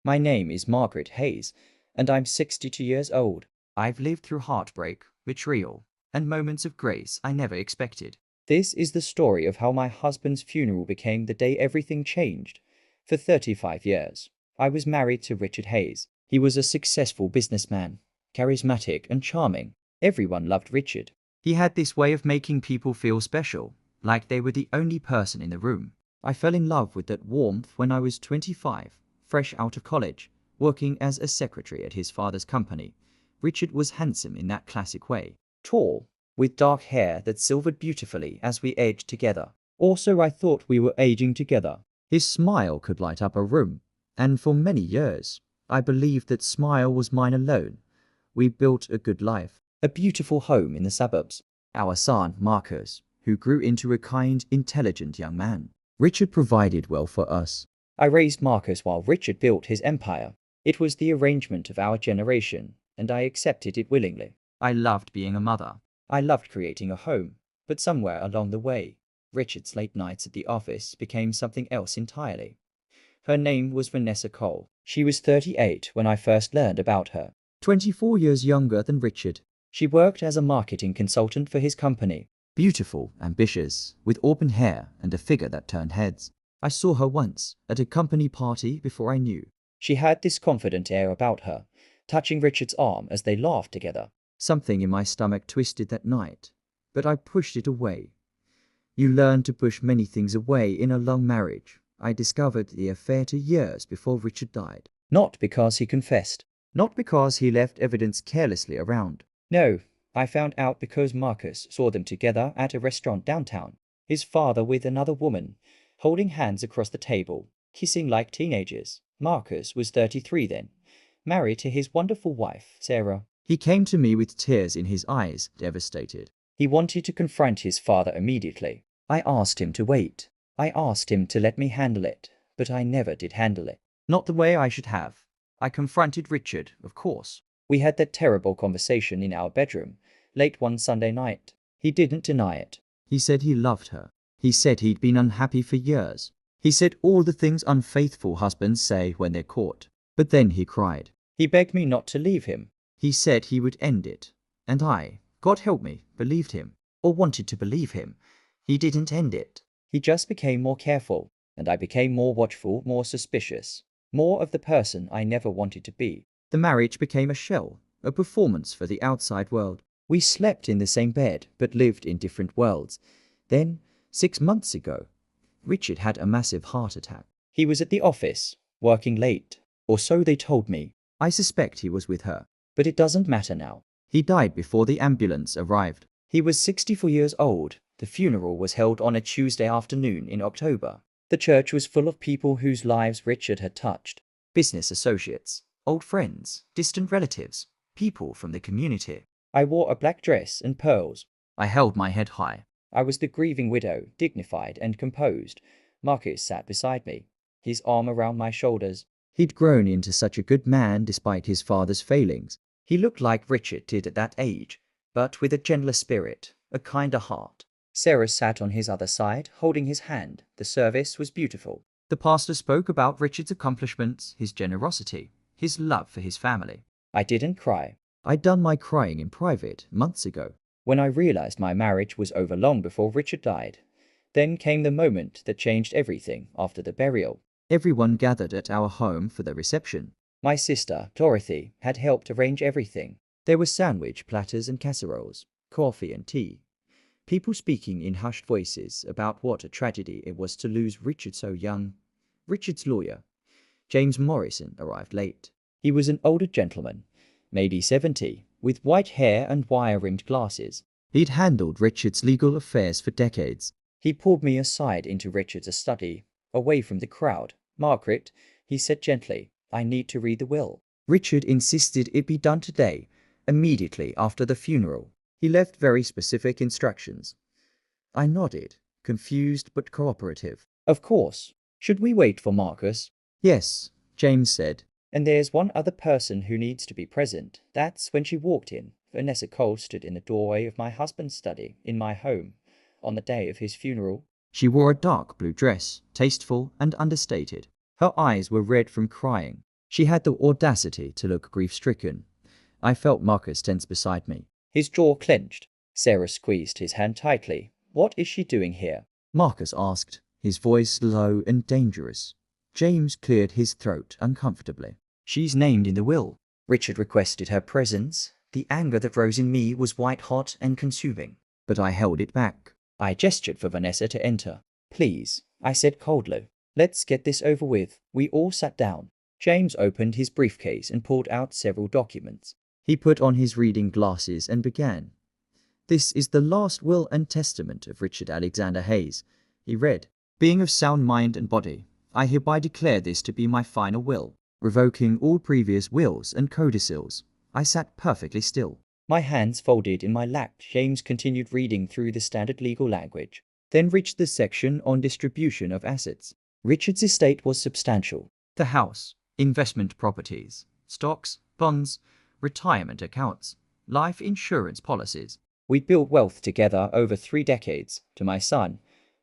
My name is Margaret Hayes, and I'm 62 years old. I've lived through heartbreak, betrayal, and moments of grace I never expected. This is the story of how my husband's funeral became the day everything changed. For 35 years, I was married to Richard Hayes. He was a successful businessman, charismatic and charming. Everyone loved Richard. He had this way of making people feel special, like they were the only person in the room. I fell in love with that warmth when I was 25, fresh out of college, working as a secretary at his father's company. Richard was handsome in that classic way, tall, with dark hair that silvered beautifully as we aged together. Also, I thought we were aging together. His smile could light up a room, and for many years, I believed that smile was mine alone. We built a good life, a beautiful home in the suburbs. Our son, Marcus, who grew into a kind, intelligent young man. Richard provided well for us. I raised Marcus while Richard built his empire. It was the arrangement of our generation, and I accepted it willingly. I loved being a mother. I loved creating a home, but somewhere along the way, Richard's late nights at the office became something else entirely. Her name was Vanessa Cole. She was 38 when I first learned about her, 24 years younger than Richard. She worked as a marketing consultant for his company. Beautiful, ambitious, with auburn hair and a figure that turned heads. I saw her once at a company party before I knew. She had this confident air about her, touching Richard's arm as they laughed together. Something in my stomach twisted that night, but I pushed it away. You learn to push many things away in a long marriage. I discovered the affair 2 years before Richard died. Not because he confessed. Not because he left evidence carelessly around. No, I found out because Marcus saw them together at a restaurant downtown. His father with another woman, holding hands across the table, kissing like teenagers. Marcus was 33 then, married to his wonderful wife, Sarah. He came to me with tears in his eyes, devastated. He wanted to confront his father immediately. I asked him to wait. I asked him to let me handle it, but I never did handle it. Not the way I should have. I confronted Richard, of course. We had that terrible conversation in our bedroom, late one Sunday night. He didn't deny it. He said he loved her. He said he'd been unhappy for years. He said all the things unfaithful husbands say when they're caught. But then he cried. He begged me not to leave him. He said he would end it. And I, God help me, believed him, or wanted to believe him. He didn't end it. He just became more careful, and I became more watchful, more suspicious, more of the person I never wanted to be. The marriage became a shell, a performance for the outside world. We slept in the same bed, but lived in different worlds. Then, 6 months ago, Richard had a massive heart attack. He was at the office, working late, or so they told me. I suspect he was with her, but it doesn't matter now. He died before the ambulance arrived. He was 64 years old. The funeral was held on a Tuesday afternoon in October. The church was full of people whose lives Richard had touched. Business associates, old friends, distant relatives, people from the community. I wore a black dress and pearls. I held my head high. I was the grieving widow, dignified and composed. Marcus sat beside me, his arm around my shoulders. He'd grown into such a good man despite his father's failings. He looked like Richard did at that age, but with a gentler spirit, a kinder heart. Sarah sat on his other side, holding his hand. The service was beautiful. The pastor spoke about Richard's accomplishments, his generosity, his love for his family. I didn't cry. I'd done my crying in private months ago, when I realized my marriage was over long before Richard died. Then came the moment that changed everything after the burial. Everyone gathered at our home for the reception. My sister, Dorothy, had helped arrange everything. There were sandwich platters and casseroles, coffee and tea. People speaking in hushed voices about what a tragedy it was to lose Richard so young. Richard's lawyer, James Morrison, arrived late. He was an older gentleman, maybe 70, with white hair and wire-rimmed glasses. He'd handled Richard's legal affairs for decades. He pulled me aside into Richard's study, away from the crowd. Margaret, he said gently, I need to read the will. Richard insisted it be done today, immediately after the funeral. He left very specific instructions. I nodded, confused but cooperative. Of course. Should we wait for Marcus? Yes, James said. And there's one other person who needs to be present. That's when she walked in. Vanessa Cole stood in the doorway of my husband's study, in my home, on the day of his funeral. She wore a dark blue dress, tasteful and understated. Her eyes were red from crying. She had the audacity to look grief-stricken. I felt Marcus tense beside me. His jaw clenched. Sarah squeezed his hand tightly. "What is she doing here?" Marcus asked, his voice low and dangerous. James cleared his throat uncomfortably. "She's named in the will." Richard requested her presence. The anger that rose in me was white-hot and consuming, but I held it back. I gestured for Vanessa to enter. "Please," I said coldly. "Let's get this over with." We all sat down. James opened his briefcase and pulled out several documents. He put on his reading glasses and began. "This is the last will and testament of Richard Alexander Hayes," he read. "Being of sound mind and body, I hereby declare this to be my final will, revoking all previous wills and codicils." I sat perfectly still, my hands folded in my lap. James continued reading through the standard legal language, then reached the section on distribution of assets. Richard's estate was substantial. The house, investment properties, stocks, bonds, retirement accounts, life insurance policies. We built wealth together over 3 decades. To my son,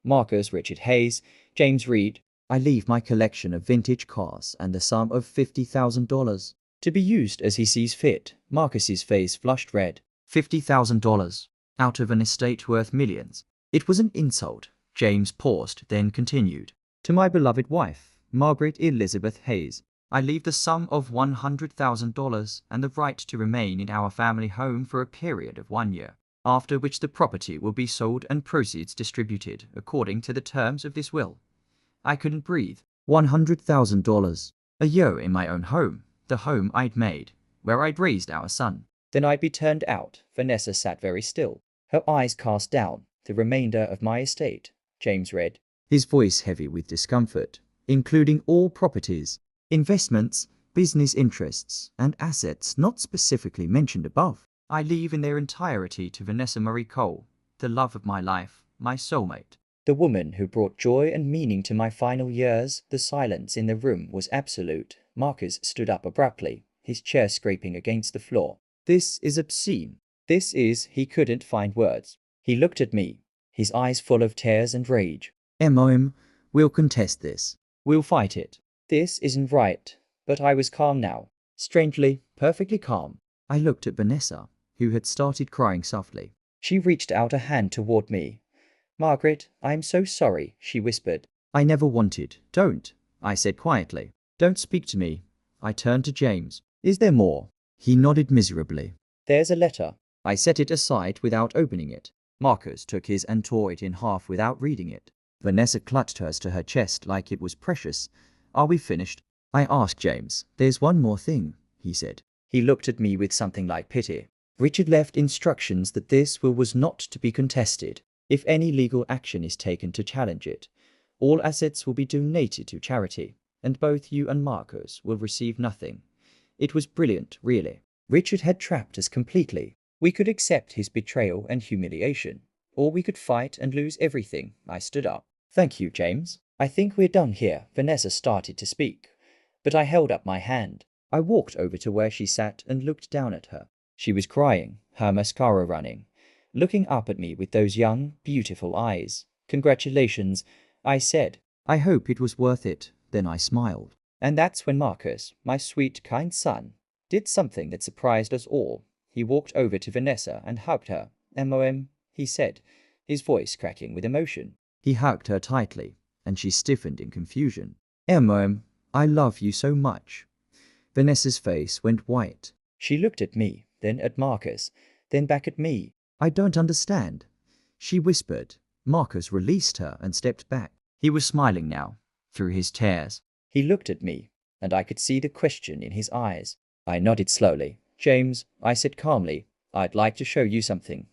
Marcus Richard Hayes, James Reed, I leave my collection of vintage cars and the sum of $50,000 to be used as he sees fit. Marcus's face flushed red. $50,000 out of an estate worth millions. It was an insult. James paused, then continued. "To my beloved wife, Margaret Elizabeth Hayes, I leave the sum of $100,000 and the right to remain in our family home for a period of 1 year, after which the property will be sold and proceeds distributed according to the terms of this will." I couldn't breathe. $100,000. A year in my own home, the home I'd made, where I'd raised our son. Then I'd be turned out. Vanessa sat very still, her eyes cast down. "The remainder of my estate," James read, his voice heavy with discomfort, "including all properties, investments, business interests, and assets not specifically mentioned above, I leave in their entirety to Vanessa Marie Cole, the love of my life, my soulmate, the woman who brought joy and meaning to my final years." The silence in the room was absolute. Marcus stood up abruptly, his chair scraping against the floor. "This is obscene. This is—" He couldn't find words. He looked at me, his eyes full of tears and rage. "MOM, we'll contest this. We'll fight it. This isn't right." But I was calm now. Strangely, perfectly calm. I looked at Vanessa, who had started crying softly. She reached out a hand toward me. "Margaret, I'm so sorry," she whispered. "I never wanted." "Don't," I said quietly. "Don't speak to me." I turned to James. "Is there more?" He nodded miserably. "There's a letter." I set it aside without opening it. Marcus took his and tore it in half without reading it. Vanessa clutched hers to her chest like it was precious. "Are we finished?" I asked James. "There's one more thing," he said. He looked at me with something like pity. "Richard left instructions that this will was not to be contested. If any legal action is taken to challenge it, all assets will be donated to charity, and both you and Marcus will receive nothing." It was brilliant, really. Richard had trapped us completely. We could accept his betrayal and humiliation, or we could fight and lose everything. I stood up. "Thank you, James. I think we're done here." Vanessa started to speak, but I held up my hand. I walked over to where she sat and looked down at her. She was crying, her mascara running, looking up at me with those young, beautiful eyes. "Congratulations," I said. "I hope it was worth it." Then I smiled. And that's when Marcus, my sweet, kind son, did something that surprised us all. He walked over to Vanessa and hugged her. "MOM," he said, his voice cracking with emotion. He hugged her tightly, and she stiffened in confusion. "MOM, I love you so much." Vanessa's face went white. She looked at me, then at Marcus, then back at me. "I don't understand," she whispered. Marcus released her and stepped back. He was smiling now, through his tears. He looked at me, and I could see the question in his eyes. I nodded slowly. "James," I said calmly, "I'd like to show you something."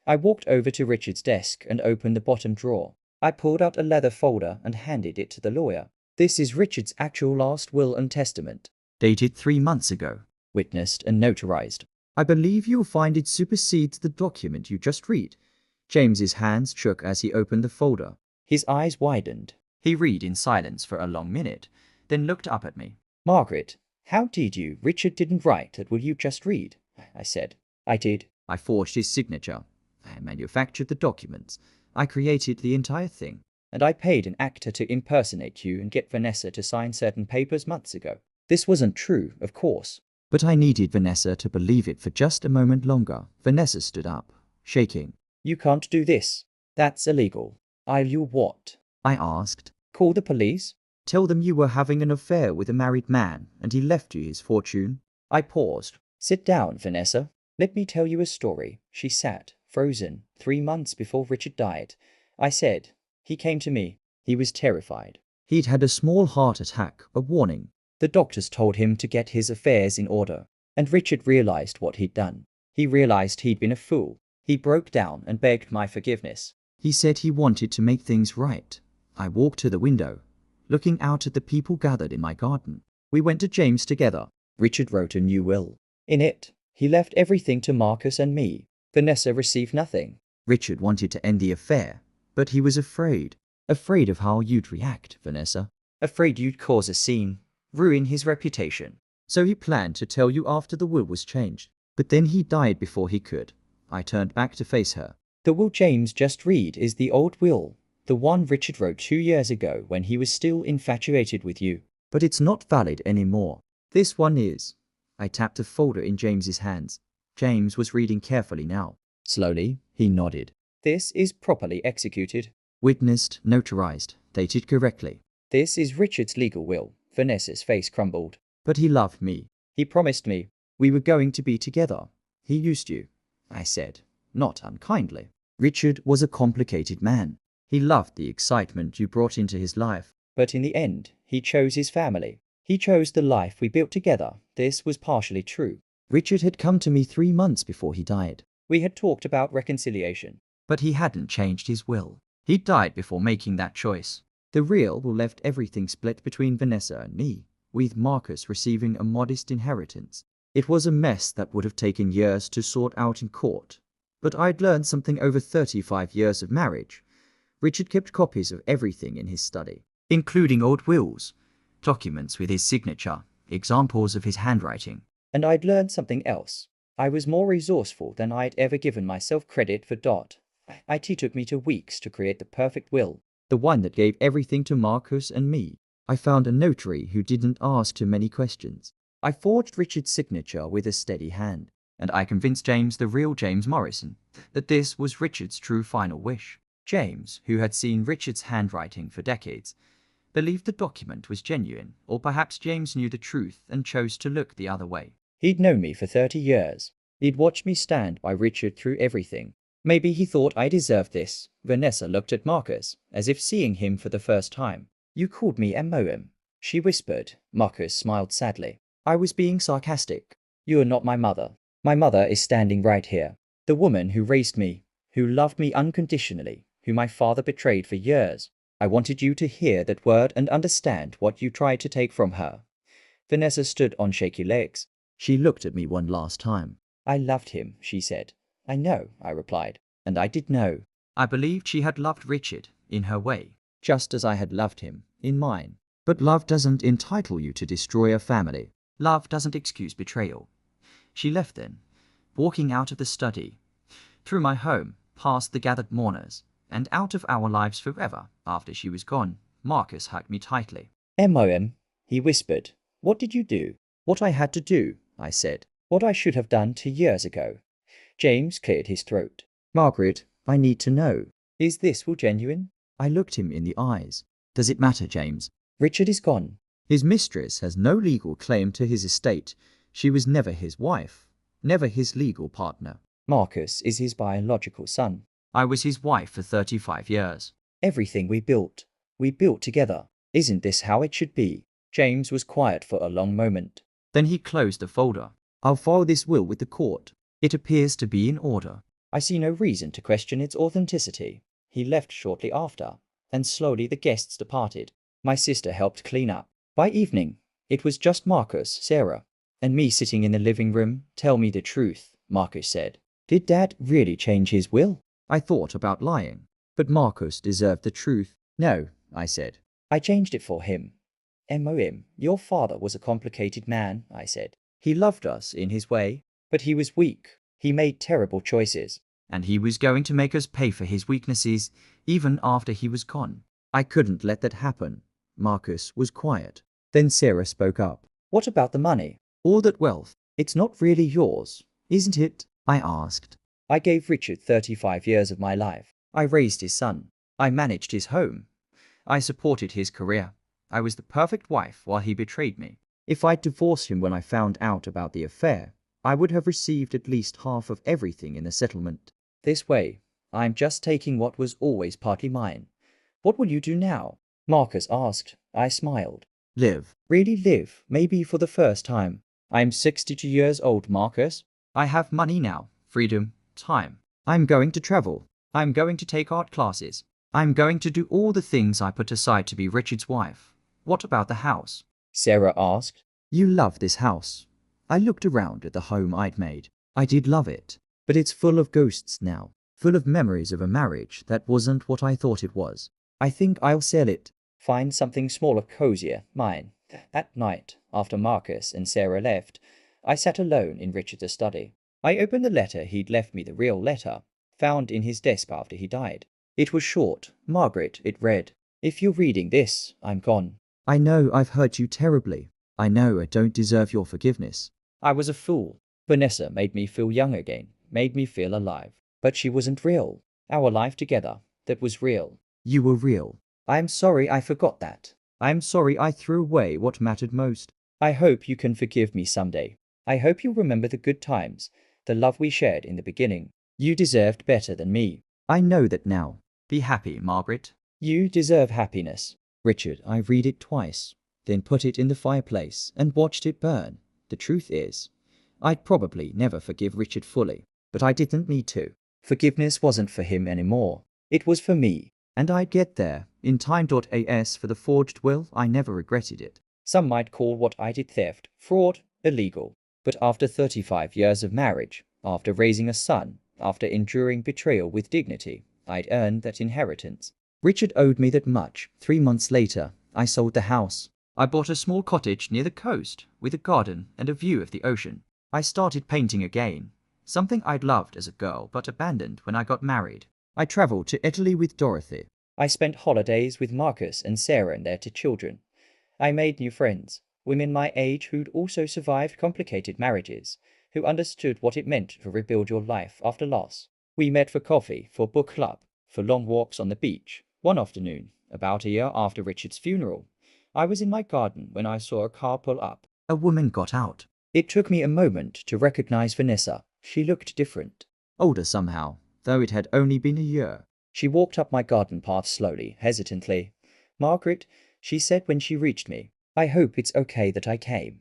I walked over to Richard's desk and opened the bottom drawer. I pulled out a leather folder and handed it to the lawyer. "This is Richard's actual last will and testament, dated 3 months ago, witnessed and notarized. I believe you'll find it supersedes the document you just read." James's hands shook as he opened the folder. His eyes widened. He read in silence for a long minute, then looked up at me. "Margaret, how did you? Richard didn't write that will you just read," I said. "I did. I forged his signature. I manufactured the documents. I created the entire thing. And I paid an actor to impersonate you and get Vanessa to sign certain papers months ago. This wasn't true, of course. But I needed Vanessa to believe it for just a moment longer. Vanessa stood up, shaking. You can't do this. That's illegal. You what? I asked. Call the police? Tell them you were having an affair with a married man and he left you his fortune. I paused. Sit down, Vanessa. Let me tell you a story. She sat, frozen, 3 months before Richard died. I said. He came to me. He was terrified. He'd had a small heart attack, a warning. The doctors told him to get his affairs in order. And Richard realized what he'd done. He realized he'd been a fool. He broke down and begged my forgiveness. He said he wanted to make things right. I walked to the window, looking out at the people gathered in my garden. We went to James together. Richard wrote a new will. In it, he left everything to Marcus and me. Vanessa received nothing. Richard wanted to end the affair, but he was afraid. Afraid of how you'd react, Vanessa. Afraid you'd cause a scene, ruin his reputation. So he planned to tell you after the will was changed. But then he died before he could. I turned back to face her. The will James just read is the old will. The one Richard wrote 2 years ago when he was still infatuated with you. But it's not valid anymore. This one is. I tapped a folder in James's hands. James was reading carefully now. Slowly, he nodded. This is properly executed. Witnessed, notarized, dated correctly. This is Richard's legal will. Vanessa's face crumbled. But he loved me. He promised me. We were going to be together. He used you, I said, not unkindly. Richard was a complicated man. He loved the excitement you brought into his life. But in the end, he chose his family. He chose the life we built together. This was partially true. Richard had come to me 3 months before he died. We had talked about reconciliation. But he hadn't changed his will. He died before making that choice. The real will left everything split between Vanessa and me, with Marcus receiving a modest inheritance. It was a mess that would have taken years to sort out in court. But I'd learned something over 35 years of marriage. Richard kept copies of everything in his study, including old wills, documents with his signature, examples of his handwriting. And I'd learned something else. I was more resourceful than I'd ever given myself credit for. It took me 2 weeks to create the perfect will, the one that gave everything to Marcus and me. I found a notary who didn't ask too many questions. I forged Richard's signature with a steady hand, and I convinced James, the real James Morrison, that this was Richard's true final wish. James, who had seen Richard's handwriting for decades, believed the document was genuine, or perhaps James knew the truth and chose to look the other way. He'd known me for 30 years. He'd watched me stand by Richard through everything. Maybe he thought I deserved this. Vanessa looked at Marcus, as if seeing him for the first time. You called me MOM, she whispered. Marcus smiled sadly. I was being sarcastic. You are not my mother. My mother is standing right here. The woman who raised me, who loved me unconditionally, who my father betrayed for years. I wanted you to hear that word and understand what you tried to take from her. Vanessa stood on shaky legs. She looked at me one last time. I loved him, she said. I know, I replied. And I did know. I believed she had loved Richard, in her way, just as I had loved him, in mine. But love doesn't entitle you to destroy a family. Love doesn't excuse betrayal. She left then, walking out of the study, through my home, past the gathered mourners, and out of our lives forever. After she was gone, Marcus hugged me tightly. MOM, he whispered. What did you do? What I had to do, I said. What I should have done 2 years ago. James cleared his throat. Margaret, I need to know. Is this will genuine? I looked him in the eyes. Does it matter, James? Richard is gone. His mistress has no legal claim to his estate. She was never his wife, never his legal partner. Marcus is his biological son. I was his wife for 35 years. Everything we built together. Isn't this how it should be? James was quiet for a long moment. Then he closed the folder. I'll file this will with the court. It appears to be in order. I see no reason to question its authenticity. He left shortly after, and slowly the guests departed. My sister helped clean up. By evening, it was just Marcus, Sarah, and me sitting in the living room. Tell me the truth, Marcus said. Did Dad really change his will? I thought about lying, but Marcus deserved the truth. No, I said. I changed it for him. MOM, your father was a complicated man, I said. He loved us in his way, but he was weak. He made terrible choices. And he was going to make us pay for his weaknesses, even after he was gone. I couldn't let that happen. Marcus was quiet. Then Sarah spoke up. What about the money? All that wealth? It's not really yours, isn't it? I asked. I gave Richard 35 years of my life. I raised his son. I managed his home. I supported his career. I was the perfect wife while he betrayed me. If I'd divorced him when I found out about the affair, I would have received at least half of everything in the settlement. This way, I'm just taking what was always partly mine. What will you do now? Marcus asked. I smiled. Live. Really live, maybe for the first time. I'm 62 years old, Marcus. I have money now, freedom, time. I'm going to travel. I'm going to take art classes. I'm going to do all the things I put aside to be Richard's wife. What about the house? Sarah asked. You love this house. I looked around at the home I'd made. I did love it, but it's full of ghosts now, full of memories of a marriage that wasn't what I thought it was. I think I'll sell it. Find something smaller, cozier, mine. At night, after Marcus and Sarah left, I sat alone in Richard's study. I opened the letter he'd left me, the real letter, found in his desk after he died. It was short. Margaret, it read. If you're reading this, I'm gone. I know I've hurt you terribly. I know I don't deserve your forgiveness. I was a fool. Vanessa made me feel young again, made me feel alive. But she wasn't real. Our life together, that was real. You were real. I'm sorry I forgot that. I'm sorry I threw away what mattered most. I hope you can forgive me someday. I hope you'll remember the good times, the love we shared in the beginning. You deserved better than me. I know that now. Be happy, Margaret. You deserve happiness. Richard, I read it twice, then put it in the fireplace and watched it burn. The truth is, I'd probably never forgive Richard fully, but I didn't need to. Forgiveness wasn't for him anymore. It was for me. And I'd get there, in time. As for the forged will, I never regretted it. Some might call what I did theft, fraud, illegal. But after 35 years of marriage, after raising a son, after enduring betrayal with dignity, I'd earned that inheritance. Richard owed me that much. 3 months later, I sold the house. I bought a small cottage near the coast, with a garden and a view of the ocean. I started painting again, something I'd loved as a girl but abandoned when I got married. I traveled to Italy with Dorothy. I spent holidays with Marcus and Sarah and their 2 children. I made new friends, women my age who'd also survived complicated marriages, who understood what it meant to rebuild your life after loss. We met for coffee, for book club, for long walks on the beach. One afternoon, about a year after Richard's funeral, I was in my garden when I saw a car pull up. A woman got out. It took me a moment to recognize Vanessa. She looked different. Older somehow, though it had only been a year. She walked up my garden path slowly, hesitantly. Margaret, she said when she reached me, I hope it's okay that I came.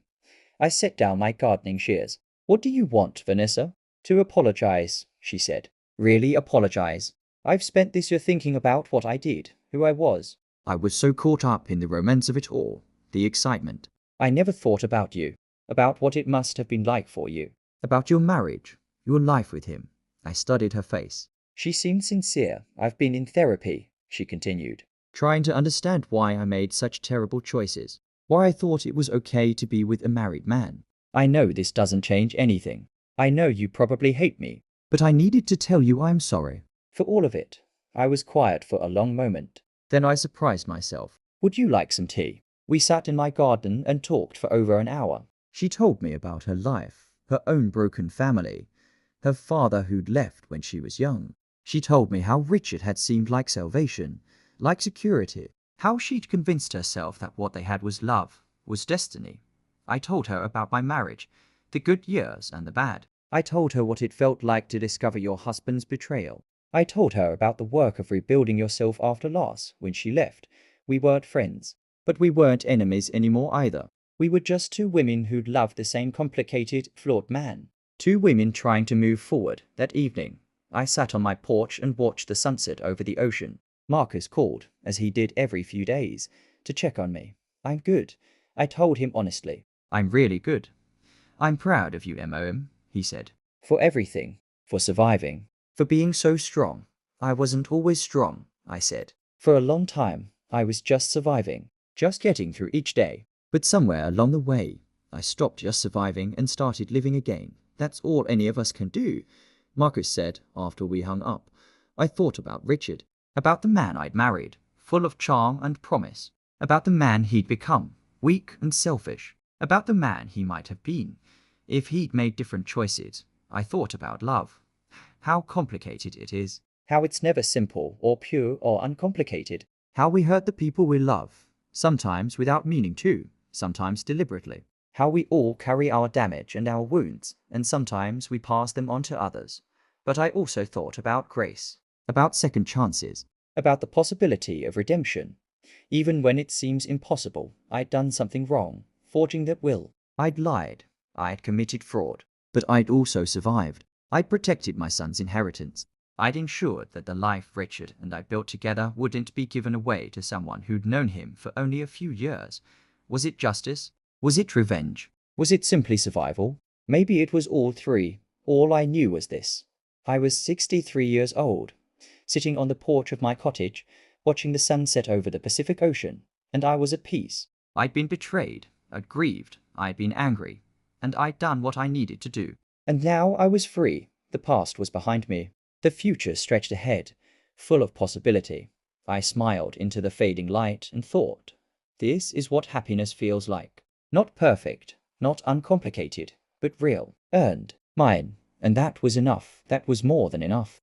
I set down my gardening shears. What do you want, Vanessa? To apologize, she said. Really apologize. I've spent this year thinking about what I did, who I was. I was so caught up in the romance of it all, the excitement. I never thought about you, about what it must have been like for you, about your marriage, your life with him. I studied her face. She seemed sincere. I've been in therapy, she continued, trying to understand why I made such terrible choices, why I thought it was okay to be with a married man. I know this doesn't change anything. I know you probably hate me, but I needed to tell you I'm sorry. For all of it. I was quiet for a long moment. Then I surprised myself. Would you like some tea? We sat in my garden and talked for over an hour. She told me about her life, her own broken family, her father who'd left when she was young. She told me how Richard had seemed like salvation, like security, how she'd convinced herself that what they had was love, was destiny. I told her about my marriage, the good years and the bad. I told her what it felt like to discover your husband's betrayal. I told her about the work of rebuilding yourself after loss when she left. We weren't friends, but we weren't enemies anymore either. We were just 2 women who'd loved the same complicated, flawed man. 2 women trying to move forward. That evening, I sat on my porch and watched the sunset over the ocean. Marcus called, as he did every few days, to check on me. I'm good, I told him honestly. I'm really good. I'm proud of you, Mom, he said. For everything. For surviving. For being so strong. I wasn't always strong, I said. For a long time, I was just surviving, just getting through each day. But somewhere along the way, I stopped just surviving and started living again. That's all any of us can do, Marcus said after we hung up. I thought about Richard, about the man I'd married, full of charm and promise, about the man he'd become, weak and selfish. about the man he might have been if he'd made different choices. I thought about love, how complicated it is, how it's never simple or pure or uncomplicated, how we hurt the people we love, sometimes without meaning to, sometimes deliberately, how we all carry our damage and our wounds, and sometimes we pass them on to others. But I also thought about grace, about second chances, about the possibility of redemption. Even when it seems impossible, I'd done something wrong, forging that will. I'd lied, I'd committed fraud, but I'd also survived. I'd protected my son's inheritance. I'd ensured that the life Richard and I built together wouldn't be given away to someone who'd known him for only a few years. Was it justice? Was it revenge? Was it simply survival? Maybe it was all three. All I knew was this. I was 63 years old, sitting on the porch of my cottage, watching the sun set over the Pacific Ocean, and I was at peace. I'd been betrayed, I'd grieved, I'd been angry, and I'd done what I needed to do. And now I was free. The past was behind me. The future stretched ahead, full of possibility. I smiled into the fading light and thought, this is what happiness feels like. Not perfect, not uncomplicated, but real, earned, mine. And that was enough. That was more than enough.